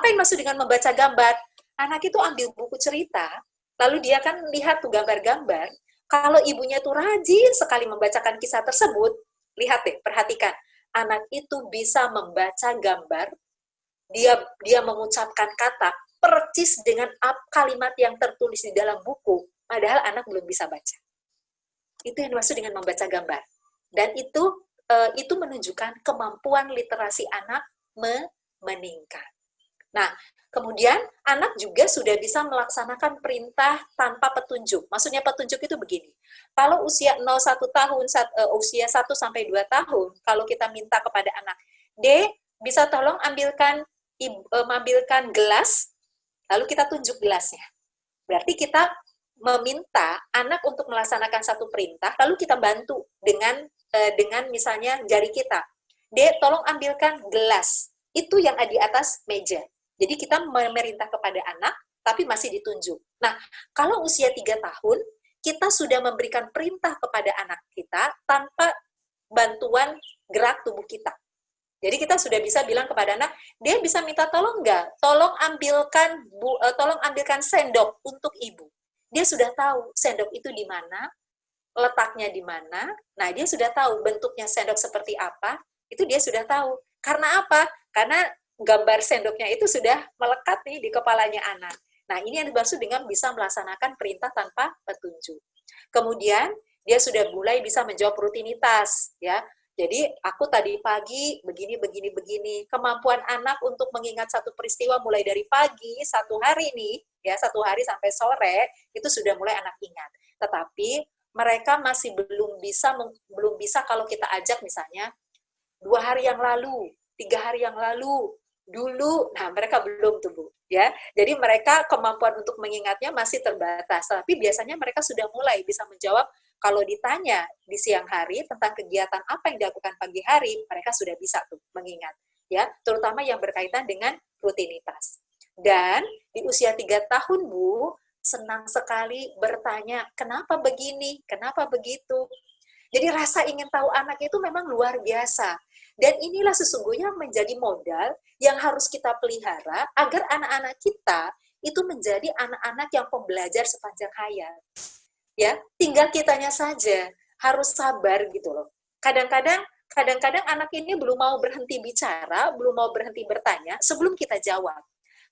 Apa yang maksud dengan membaca gambar? Anak itu ambil buku cerita, lalu dia kan lihat tuh gambar-gambar. Kalau ibunya tuh rajin sekali membacakan kisah tersebut, lihat deh, perhatikan. Anak itu bisa membaca gambar, dia mengucapkan kata percis dengan kalimat yang tertulis di dalam buku, padahal anak belum bisa baca. Itu yang dimaksud dengan membaca gambar. Dan itu menunjukkan kemampuan literasi anak meningkat. Nah, kemudian anak juga sudah bisa melaksanakan perintah tanpa petunjuk. Maksudnya petunjuk itu begini. Kalau usia 0-1 tahun, usia 1 sampai 2 tahun, kalau kita minta kepada anak, "D, bisa tolong ambilkan gelas?" Lalu kita tunjuk gelasnya. Berarti kita meminta anak untuk melaksanakan satu perintah, lalu kita bantu dengan misalnya jari kita. "D, tolong ambilkan gelas." Itu yang ada di atas meja. Jadi kita memerintah kepada anak, tapi masih ditunjuk. Nah, kalau usia 3 tahun, kita sudah memberikan perintah kepada anak kita tanpa bantuan gerak tubuh kita. Jadi kita sudah bisa bilang kepada anak, dia bisa minta tolong nggak? Tolong ambilkan sendok untuk ibu. Dia sudah tahu sendok itu di mana, letaknya di mana. Nah, dia sudah tahu bentuknya sendok seperti apa. Itu dia sudah tahu. Karena apa? Karena gambar sendoknya itu sudah melekat nih di kepalanya anak. Nah, ini yang dimaksud dengan bisa melaksanakan perintah tanpa petunjuk. Kemudian, dia sudah mulai bisa menjawab rutinitas, ya. Jadi, aku tadi pagi begini. Kemampuan anak untuk mengingat satu peristiwa mulai dari pagi, satu hari nih, ya, satu hari sampai sore, itu sudah mulai anak ingat. Tetapi, mereka masih belum bisa kalau kita ajak misalnya 2 hari yang lalu, 3 hari yang lalu, dulu, nah mereka belum tuh Bu, ya. Jadi mereka kemampuan untuk mengingatnya masih terbatas, tapi biasanya mereka sudah mulai bisa menjawab kalau ditanya di siang hari tentang kegiatan apa yang dilakukan pagi hari, mereka sudah bisa tuh mengingat, ya, terutama yang berkaitan dengan rutinitas. Dan di usia 3 tahun Bu, senang sekali bertanya, kenapa begini, kenapa begitu. Jadi rasa ingin tahu anak itu memang luar biasa. Dan inilah sesungguhnya menjadi modal yang harus kita pelihara agar anak-anak kita itu menjadi anak-anak yang pembelajar sepanjang hayat. Ya, tinggal kitanya saja harus sabar gitu loh. Kadang-kadang anak ini belum mau berhenti bicara, belum mau berhenti bertanya sebelum kita jawab.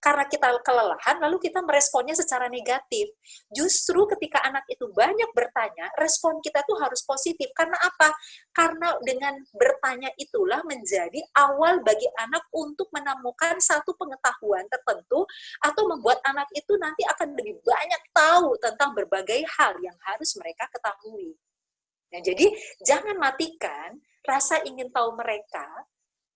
Karena kita kelelahan, lalu kita meresponnya secara negatif. Justru ketika anak itu banyak bertanya, respon kita tuh harus positif. Karena apa? Karena dengan bertanya itulah menjadi awal bagi anak untuk menemukan satu pengetahuan tertentu atau membuat anak itu nanti akan lebih banyak tahu tentang berbagai hal yang harus mereka ketahui. Nah, jadi jangan matikan rasa ingin tahu mereka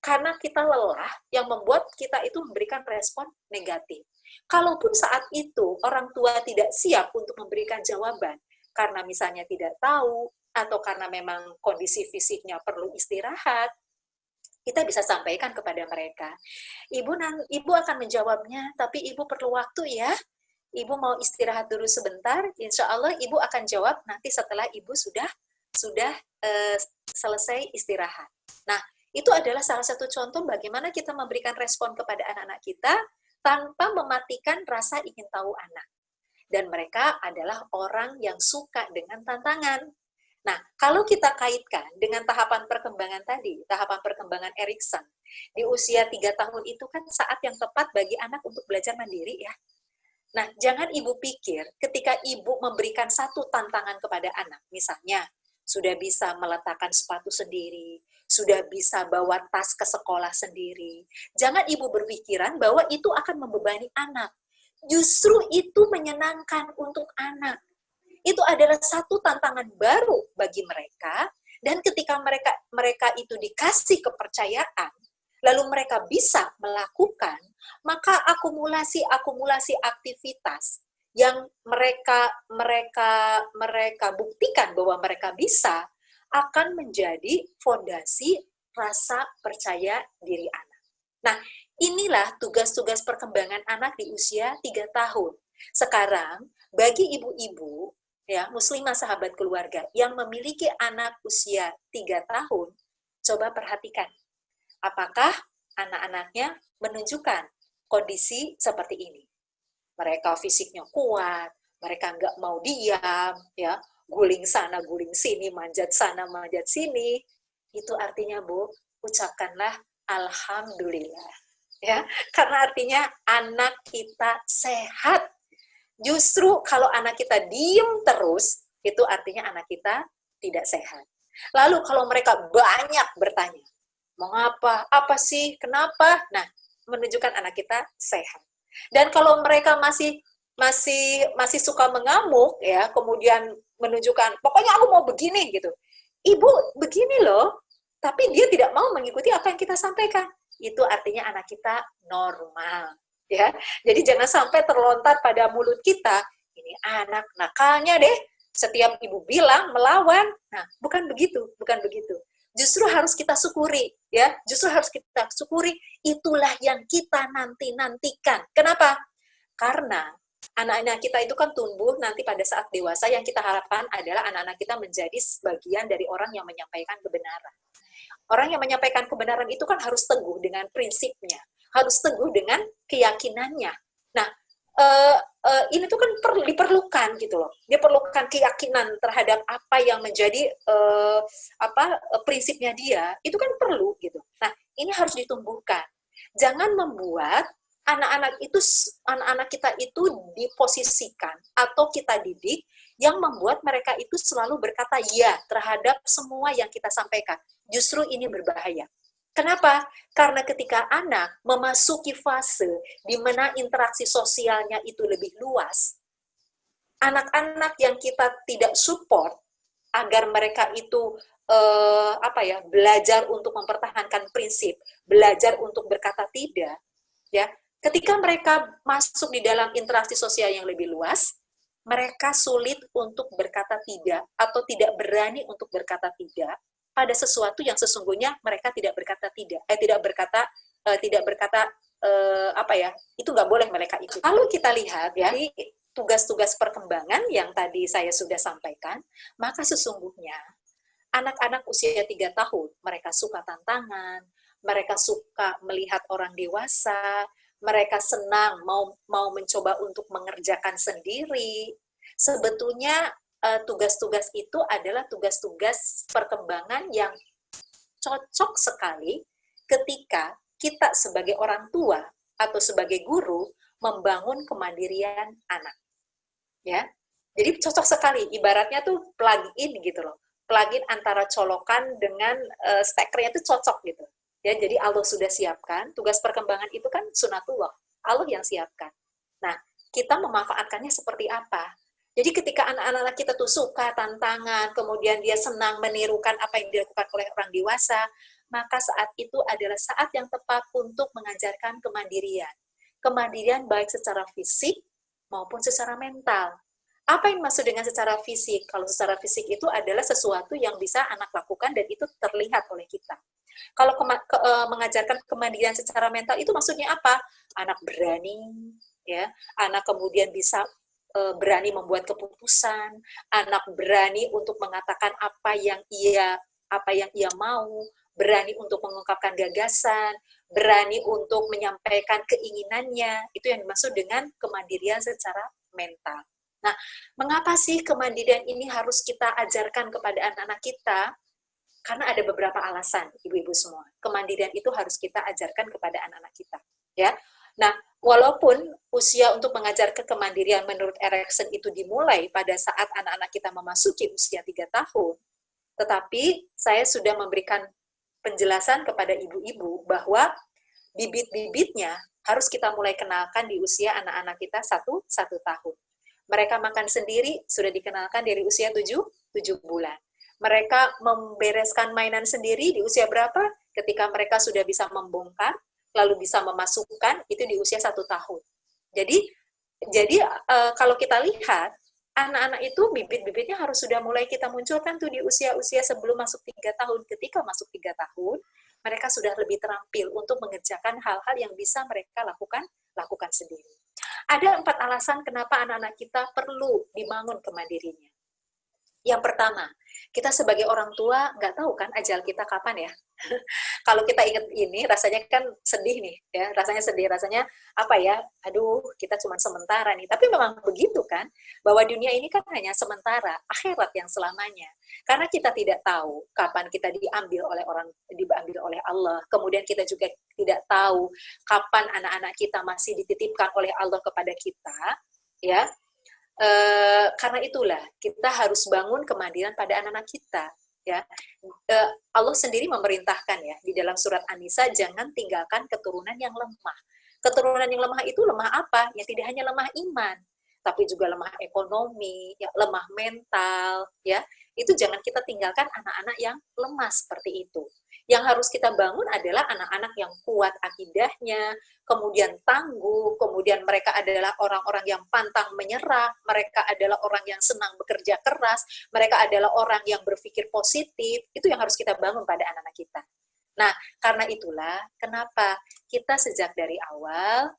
karena kita lelah yang membuat kita itu memberikan respon negatif. Kalaupun saat itu orang tua tidak siap untuk memberikan jawaban, karena misalnya tidak tahu, atau karena memang kondisi fisiknya perlu istirahat, kita bisa sampaikan kepada mereka, Ibu akan menjawabnya, tapi Ibu perlu waktu ya. Ibu mau istirahat dulu sebentar, insya Allah Ibu akan jawab nanti setelah Ibu sudah selesai istirahat. Nah, itu adalah salah satu contoh bagaimana kita memberikan respon kepada anak-anak kita tanpa mematikan rasa ingin tahu anak. Dan mereka adalah orang yang suka dengan tantangan. Nah, kalau kita kaitkan dengan tahapan perkembangan tadi, tahapan perkembangan Erikson, di usia 3 tahun itu kan saat yang tepat bagi anak untuk belajar mandiri ya. Nah, jangan ibu pikir ketika ibu memberikan satu tantangan kepada anak, misalnya, sudah bisa meletakkan sepatu sendiri, sudah bisa bawa tas ke sekolah sendiri. Jangan ibu berpikiran bahwa itu akan membebani anak. Justru itu menyenangkan untuk anak. Itu adalah satu tantangan baru bagi mereka, dan ketika mereka itu dikasih kepercayaan, lalu mereka bisa melakukan, maka akumulasi aktivitas yang mereka buktikan bahwa mereka bisa akan menjadi fondasi rasa percaya diri anak. Nah, inilah tugas-tugas perkembangan anak di usia 3 tahun. Sekarang, bagi ibu-ibu, ya, muslimah sahabat keluarga yang memiliki anak usia 3 tahun, coba perhatikan. Apakah anak-anaknya menunjukkan kondisi seperti ini. Mereka fisiknya kuat, mereka nggak mau diam, ya, guling sana, guling sini, manjat sana, manjat sini. Itu artinya, Bu, ucapkanlah alhamdulillah. Ya, karena artinya anak kita sehat. Justru kalau anak kita diem terus, itu artinya anak kita tidak sehat. Lalu kalau mereka banyak bertanya, mengapa, apa sih, kenapa? Nah, menunjukkan anak kita sehat. Dan kalau mereka masih suka mengamuk, ya, kemudian menunjukkan, pokoknya aku mau begini gitu. Ibu begini loh, tapi dia tidak mau mengikuti apa yang kita sampaikan. Itu artinya anak kita normal, ya. Jadi jangan sampai terlontar pada mulut kita, ini anak nakalnya deh. Setiap ibu bilang melawan. Nah, bukan begitu, bukan begitu. Justru harus kita syukuri, ya. Justru harus kita syukuri, itulah yang kita nantikan. Kenapa? Karena anak-anak kita itu kan tumbuh nanti pada saat dewasa, yang kita harapkan adalah anak-anak kita menjadi sebagian dari orang yang menyampaikan kebenaran. Orang yang menyampaikan kebenaran itu kan harus teguh dengan prinsipnya, harus teguh dengan keyakinannya. Nah, ini tuh kan diperlukan gitu loh. Diperlukan keyakinan terhadap apa yang menjadi prinsipnya dia, itu kan perlu gitu. Nah, ini harus ditumbuhkan. Jangan membuat anak-anak kita itu diposisikan atau kita didik yang membuat mereka itu selalu berkata ya terhadap semua yang kita sampaikan. Justru ini berbahaya. Kenapa? Karena ketika anak memasuki fase di mana interaksi sosialnya itu lebih luas, anak-anak yang kita tidak support agar mereka itu belajar untuk mempertahankan prinsip, belajar untuk berkata tidak, ya. Ketika mereka masuk di dalam interaksi sosial yang lebih luas, mereka sulit untuk berkata tidak atau tidak berani untuk berkata tidak pada sesuatu yang sesungguhnya mereka tidak berkata tidak, itu nggak boleh mereka ikut. Lalu kita lihat ya, di tugas-tugas perkembangan yang tadi saya sudah sampaikan, maka sesungguhnya anak-anak usia 3 tahun, mereka suka tantangan, mereka suka melihat orang dewasa, mereka senang mau mencoba untuk mengerjakan sendiri. Sebetulnya tugas-tugas itu adalah tugas-tugas perkembangan yang cocok sekali ketika kita sebagai orang tua atau sebagai guru membangun kemandirian anak. Ya. Jadi cocok sekali, ibaratnya tuh plug-in gitu loh. Plug-in antara colokan dengan stekernya itu cocok gitu. Ya, jadi Allah sudah siapkan, tugas perkembangan itu kan sunatullah, Allah yang siapkan. Nah, kita memanfaatkannya seperti apa? Jadi ketika anak-anak kita tuh suka tantangan, kemudian dia senang menirukan apa yang dilakukan oleh orang dewasa, maka saat itu adalah saat yang tepat untuk mengajarkan kemandirian. Kemandirian baik secara fisik maupun secara mental. Apa yang maksud dengan secara fisik? Kalau secara fisik itu adalah sesuatu yang bisa anak lakukan dan itu terlihat oleh kita. Kalau mengajarkan kemandirian secara mental itu maksudnya apa? Anak berani, ya, anak kemudian bisa berani membuat keputusan, anak berani untuk mengatakan apa yang ia mau, berani untuk mengungkapkan gagasan, berani untuk menyampaikan keinginannya. Itu yang dimaksud dengan kemandirian secara mental. Nah, mengapa sih kemandirian ini harus kita ajarkan kepada anak-anak kita? Karena ada beberapa alasan, ibu-ibu semua. Kemandirian itu harus kita ajarkan kepada anak-anak kita, ya. Nah, walaupun usia untuk mengajar kemandirian menurut Erikson itu dimulai pada saat anak-anak kita memasuki usia 3 tahun, tetapi saya sudah memberikan penjelasan kepada ibu-ibu bahwa bibit-bibitnya harus kita mulai kenalkan di usia anak-anak kita 1 tahun. Mereka makan sendiri sudah dikenalkan dari usia 7 bulan. Mereka membereskan mainan sendiri di usia berapa? Ketika mereka sudah bisa membongkar, lalu bisa memasukkan, itu di usia 1 tahun. Jadi kalau kita lihat, anak-anak itu bibit-bibitnya harus sudah mulai kita munculkan tuh di usia-usia sebelum masuk 3 tahun. Ketika masuk 3 tahun, mereka sudah lebih terampil untuk mengerjakan hal-hal yang bisa mereka lakukan sendiri. Ada 4 alasan kenapa anak-anak kita perlu dibangun kemandirinya. Yang pertama, kita sebagai orang tua nggak tahu kan ajal kita kapan ya. Kalau kita ingat ini, rasanya kan sedih nih, ya, rasanya sedih, rasanya apa ya, aduh, kita cuma sementara nih. Tapi memang begitu kan, bahwa dunia ini kan hanya sementara, akhirat yang selamanya. Karena kita tidak tahu kapan kita diambil oleh Allah. Kemudian kita juga tidak tahu kapan anak-anak kita masih dititipkan oleh Allah kepada kita, ya. Karena itulah kita harus bangun kemandirian pada anak-anak kita, ya. Allah sendiri memerintahkan ya di dalam surat An-Nisa, jangan tinggalkan keturunan yang lemah. Keturunan yang lemah itu lemah apa? Ya tidak hanya lemah iman, tapi juga lemah ekonomi, ya, lemah mental, ya. Itu jangan kita tinggalkan anak-anak yang lemah seperti itu. Yang harus kita bangun adalah anak-anak yang kuat akidahnya, kemudian tangguh, kemudian mereka adalah orang-orang yang pantang menyerah, mereka adalah orang yang senang bekerja keras, mereka adalah orang yang berpikir positif. Itu yang harus kita bangun pada anak-anak kita. Nah, karena itulah kenapa kita sejak dari awal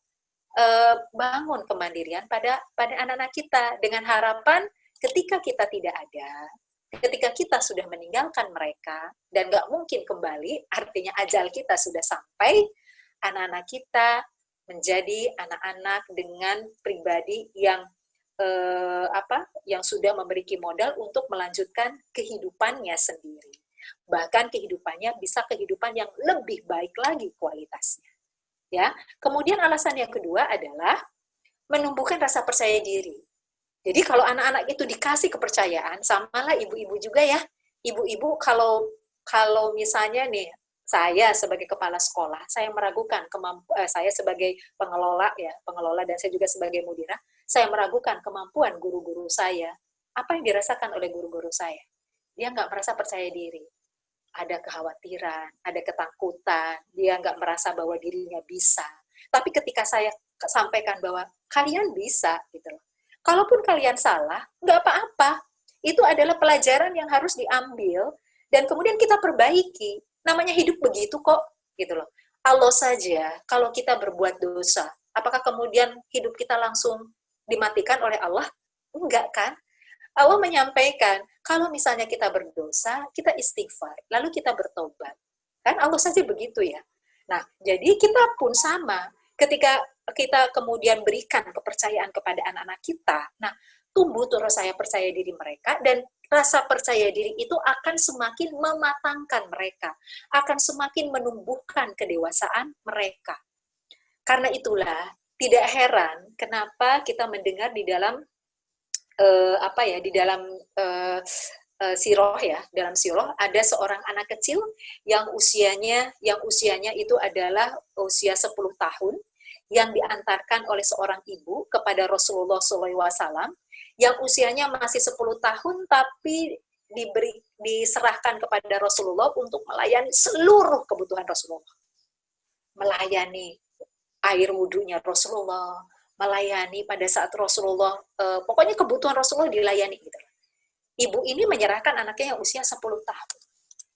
bangun kemandirian pada anak-anak kita, dengan harapan ketika kita tidak ada, ketika kita sudah meninggalkan mereka dan nggak mungkin kembali, artinya ajal kita sudah sampai, anak-anak kita menjadi anak-anak dengan pribadi yang yang sudah memiliki modal untuk melanjutkan kehidupannya sendiri. Bahkan kehidupannya bisa kehidupan yang lebih baik lagi kualitasnya. Ya. Kemudian alasan yang kedua adalah menumbuhkan rasa percaya diri. Jadi kalau anak-anak itu dikasih kepercayaan, samalah ibu-ibu juga ya. Ibu-ibu kalau misalnya nih, saya sebagai kepala sekolah, saya meragukan saya sebagai pengelola ya, dan saya juga sebagai mudira, saya meragukan kemampuan guru-guru saya. Apa yang dirasakan oleh guru-guru saya? Dia nggak merasa percaya diri. Ada kekhawatiran, ada ketakutan, dia nggak merasa bahwa dirinya bisa. Tapi ketika saya sampaikan bahwa kalian bisa, gitu loh. Kalaupun kalian salah, nggak apa-apa. Itu adalah pelajaran yang harus diambil dan kemudian kita perbaiki. Namanya hidup begitu kok, gitu loh. Allah saja, kalau kita berbuat dosa, apakah kemudian hidup kita langsung dimatikan oleh Allah? Enggak kan? Allah menyampaikan, kalau misalnya kita berdosa, kita istighfar, lalu kita bertobat. Kan Allah saja begitu ya. Nah, jadi kita pun sama. Ketika kita kemudian berikan kepercayaan kepada anak-anak kita, nah, tumbuh tuh rasa percaya diri mereka, dan rasa percaya diri itu akan semakin mematangkan mereka, akan semakin menumbuhkan kedewasaan mereka. Karena itulah, tidak heran kenapa kita mendengar di dalam di dalam siroh ya, dalam siroh ada seorang anak kecil yang usianya itu adalah usia 10 tahun, yang diantarkan oleh seorang ibu kepada Rasulullah SAW, yang usianya masih 10 tahun tapi diserahkan kepada Rasulullah untuk melayani seluruh kebutuhan Rasulullah. Melayani air wudhunya Rasulullah, melayani pada saat Rasulullah, pokoknya kebutuhan Rasulullah dilayani gitu. Ibu ini menyerahkan anaknya yang usia 10 tahun.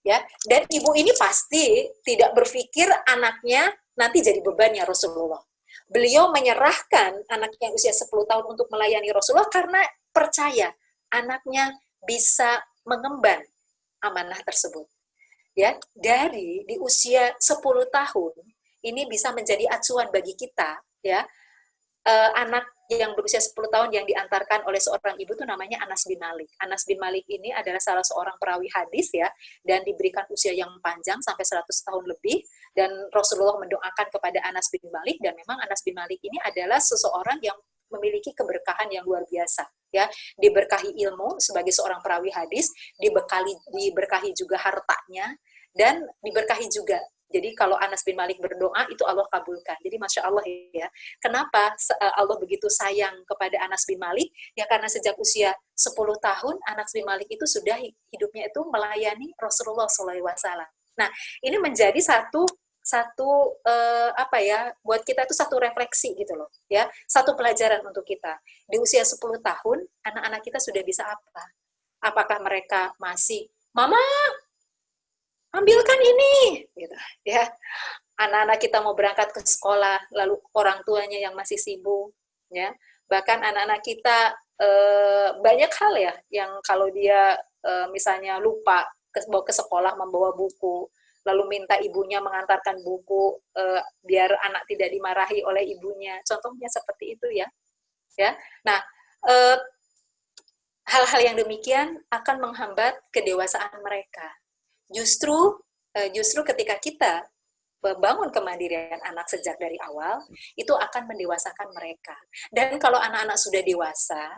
Ya, dan ibu ini pasti tidak berpikir anaknya nanti jadi bebannya Rasulullah. Beliau menyerahkan anaknya yang usia 10 tahun untuk melayani Rasulullah karena percaya anaknya bisa mengemban amanah tersebut. Ya, dari di usia 10 tahun ini bisa menjadi acuan bagi kita, ya. Anak yang berusia 10 tahun yang diantarkan oleh seorang ibu itu namanya Anas bin Malik. Anas bin Malik ini adalah salah seorang perawi hadis ya, dan diberikan usia yang panjang sampai 100 tahun lebih, dan Rasulullah mendoakan kepada Anas bin Malik, dan memang Anas bin Malik ini adalah seseorang yang memiliki keberkahan yang luar biasa ya, diberkahi ilmu sebagai seorang perawi hadis, diberkahi juga hartanya, dan diberkahi juga. Jadi kalau Anas bin Malik berdoa, itu Allah kabulkan. Jadi Masya Allah ya. Kenapa Allah begitu sayang kepada Anas bin Malik? Ya karena sejak usia 10 tahun, Anas bin Malik itu sudah hidupnya itu melayani Rasulullah SAW. Nah, ini menjadi satu buat kita itu satu refleksi gitu loh. Ya, satu pelajaran untuk kita. Di usia 10 tahun, anak-anak kita sudah bisa apa? Apakah mereka masih, Mama, ambilkan ini, gitu ya. Anak-anak kita mau berangkat ke sekolah, lalu orang tuanya yang masih sibuk, ya, Bahkan anak-anak kita banyak hal ya yang kalau dia misalnya lupa bawa ke sekolah membawa buku, lalu minta ibunya mengantarkan buku biar anak tidak dimarahi oleh ibunya. Contohnya seperti itu ya. Ya. Nah, hal-hal yang demikian akan menghambat kedewasaan mereka. Justru ketika kita membangun kemandirian anak sejak dari awal, itu akan mendewasakan mereka. Dan kalau anak-anak sudah dewasa,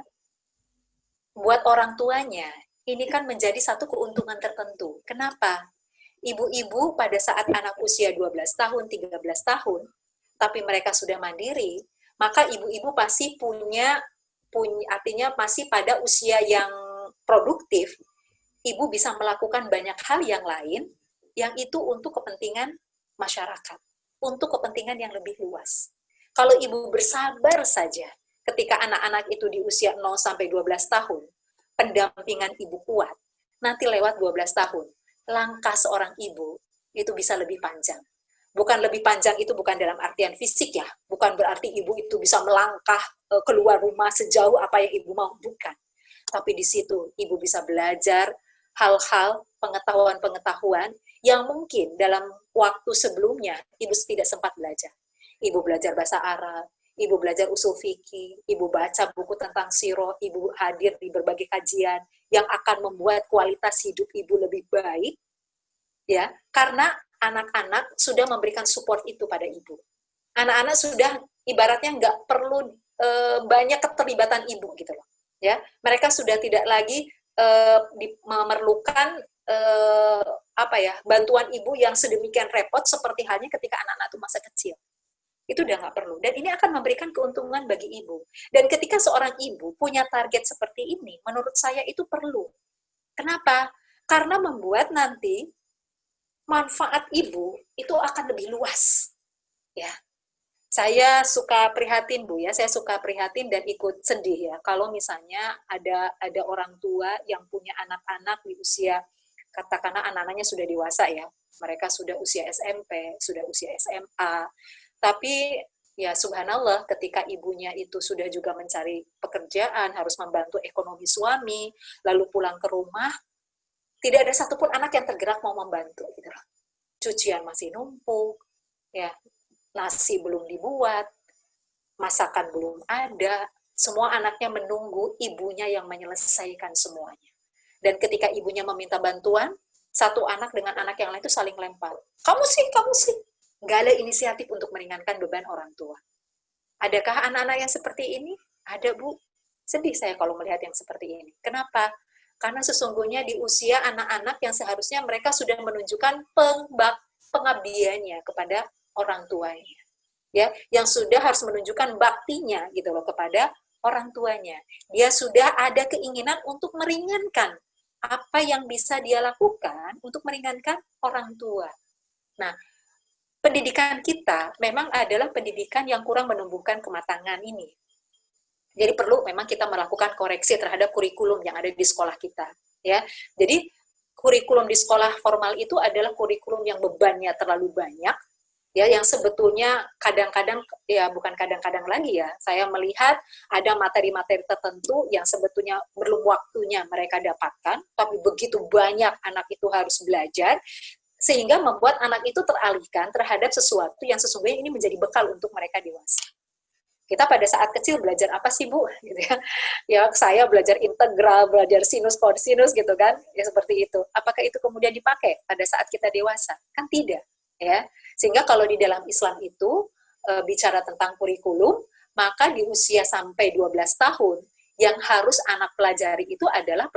buat orang tuanya, ini kan menjadi satu keuntungan tertentu. Kenapa? Ibu-ibu pada saat anak usia 12 tahun, 13 tahun, tapi mereka sudah mandiri, maka ibu-ibu pasti punya artinya masih pada usia yang produktif, ibu bisa melakukan banyak hal yang lain yang itu untuk kepentingan masyarakat, untuk kepentingan yang lebih luas. Kalau ibu bersabar saja ketika anak-anak itu di usia 0 sampai 12 tahun, pendampingan ibu kuat, nanti lewat 12 tahun, langkah seorang ibu itu bisa lebih panjang. Bukan lebih panjang itu bukan dalam artian fisik ya, bukan berarti ibu itu bisa melangkah keluar rumah sejauh apa yang ibu mau, bukan. Tapi di situ ibu bisa belajar hal-hal, pengetahuan-pengetahuan yang mungkin dalam waktu sebelumnya ibu tidak sempat belajar. Ibu belajar bahasa Arab, ibu belajar usul fikih, ibu baca buku tentang sirah, ibu hadir di berbagai kajian yang akan membuat kualitas hidup ibu lebih baik, ya, karena anak-anak sudah memberikan support itu pada ibu. Anak-anak sudah ibaratnya nggak perlu banyak keterlibatan ibu gitu loh, ya. Mereka sudah tidak lagi memerlukan apa ya, bantuan ibu yang sedemikian repot seperti halnya ketika anak-anak itu masa kecil. Itu udah nggak perlu. Dan ini akan memberikan keuntungan bagi ibu. Dan ketika seorang ibu punya target seperti ini, menurut saya itu perlu. Kenapa? Karena membuat nanti manfaat ibu itu akan lebih luas. Ya. Saya suka prihatin Bu ya, saya suka prihatin dan ikut sedih ya kalau misalnya ada orang tua yang punya anak-anak di usia, katakanlah anak-anaknya sudah dewasa ya, mereka sudah usia SMP, sudah usia SMA, tapi ya subhanallah ketika ibunya itu sudah juga mencari pekerjaan, harus membantu ekonomi suami, lalu pulang ke rumah, tidak ada satupun anak yang tergerak mau membantu gitu loh. Cucian masih numpuk, ya, nasi belum dibuat, masakan belum ada, semua anaknya menunggu ibunya yang menyelesaikan semuanya. Dan ketika ibunya meminta bantuan, satu anak dengan anak yang lain itu saling lempar. Kamu sih. Nggak ada inisiatif untuk meringankan beban orang tua. Adakah anak-anak yang seperti ini? Ada, Bu. Sedih saya kalau melihat yang seperti ini. Kenapa? Karena sesungguhnya di usia anak-anak yang seharusnya mereka sudah menunjukkan pengabdiannya kepada orang tuanya, ya, yang sudah harus menunjukkan baktinya gitu loh kepada orang tuanya. Dia sudah ada keinginan untuk meringankan apa yang bisa dia lakukan untuk meringankan orang tua. Nah, pendidikan kita memang adalah pendidikan yang kurang menumbuhkan kematangan ini. Jadi perlu memang kita melakukan koreksi terhadap kurikulum yang ada di sekolah kita, ya. Jadi kurikulum di sekolah formal itu adalah kurikulum yang bebannya terlalu banyak, ya, yang sebetulnya kadang-kadang, ya bukan kadang-kadang lagi ya, saya melihat ada materi-materi tertentu yang sebetulnya belum waktunya mereka dapatkan, tapi begitu banyak anak itu harus belajar, sehingga membuat anak itu teralihkan terhadap sesuatu yang sesungguhnya ini menjadi bekal untuk mereka dewasa. Kita pada saat kecil belajar apa sih Bu? Gitu ya. Ya saya belajar integral, belajar sinus, kosinus gitu kan, ya seperti itu. Apakah itu kemudian dipakai pada saat kita dewasa? Kan tidak, ya. Sehingga kalau di dalam Islam itu bicara tentang kurikulum, maka di usia sampai 12 tahun yang harus anak pelajari itu adalah